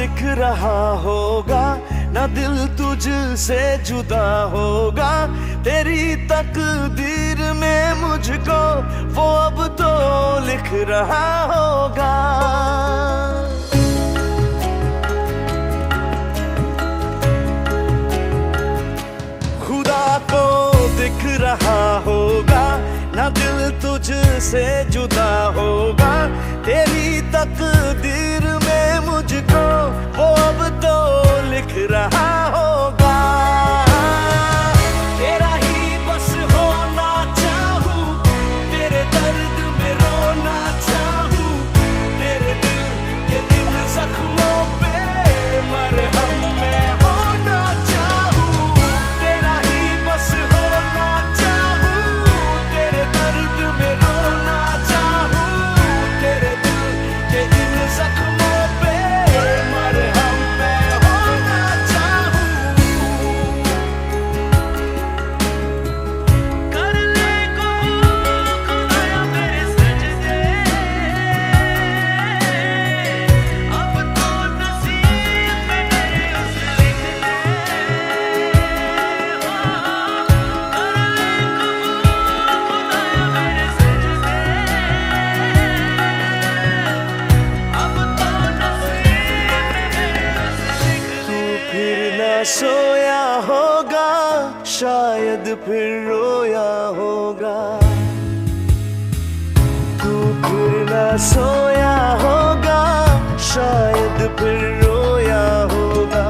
दिख रहा होगा, ना दिल तुझसे जुदा होगा। तेरी तकदीर में मुझको वो अब तो लिख रहा होगा। खुदा को दिख रहा होगा, ना दिल तुझसे जुदा होगा। तेरी तकदीर में मुझको वो अब तो लिख रहा होगा। तेरा ही बस होना चाहूं, तेरे दर्द में रोना चाहूं, तेरे दिल के इन जख्मों पे मरहम मैं होना चाहूं। तेरा ही बस होना चाहूं, तेरे दर्द में रोना चाहूं, तेरे दिल के इन जख्मों पे मरहम मैं होना चाहूं। कर ले कबूल खुदाया मेरे सजदे, अब तो नसीब में मेरे उस लिख ले। कर ले कबूल खुदाया मेरे सजदे, अब तो नसीब में मेरे उस लिख ले। तू फिर न सोया होगा, शायद फिर रोया होगा। तू फिर न सोया होगा, शायद फिर रोया होगा।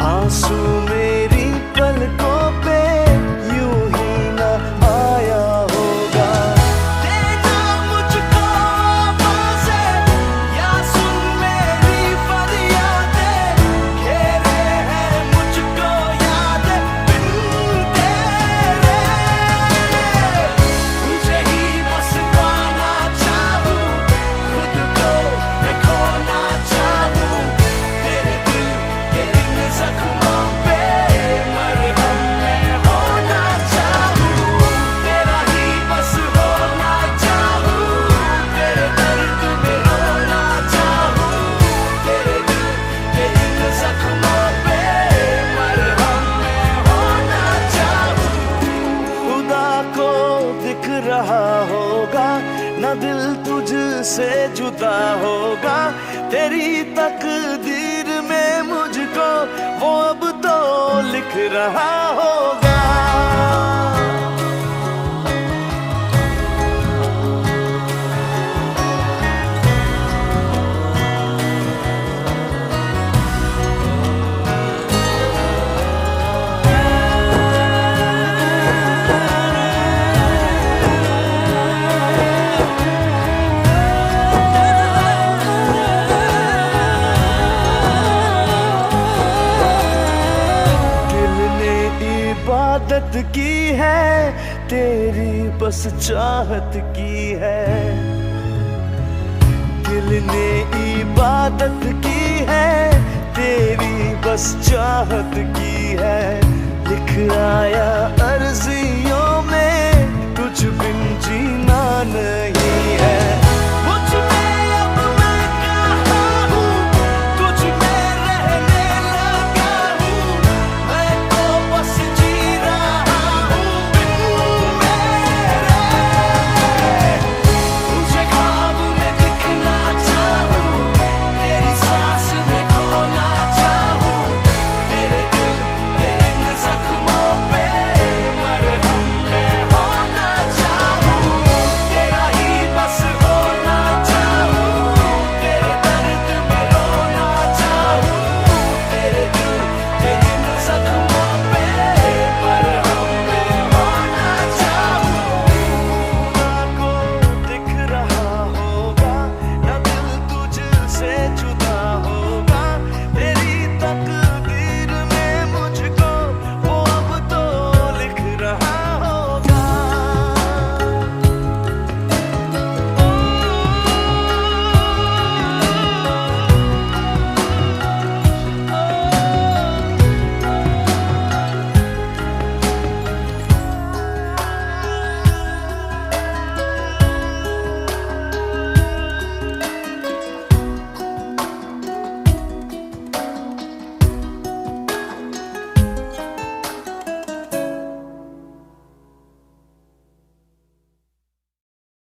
आंसू मेरी पलकों पे यूं ही न आया होगा। देना मुझको आवाज़ें या सुन मेरी फरियादें, घेरे हैं मुझको यादें बिन तेरे। तुझे ही बस पाना चाहूं, खुद को मैं खोना चाहूं, तेरे दिल के इन जख्मों पे मरहम मैं होना चाहूं। तेरा ही बस होना चाहूं, तेरे दर्द में रोना चाहूं, तेरे दिल के इन जख्मों पे मरहम मैं होना चाहूं। खुदा को दिख रहा होगा, ना दिल तुझसे जुदा होगा। तेरी तकदीर में मुझको वो अब तो लिख रहा होगा। दिल ने इबादत की है, तेरी बस चाहत की है। दिल ने इबादत की है, तेरी बस चाहत की है। लिख आया अर्ज़ी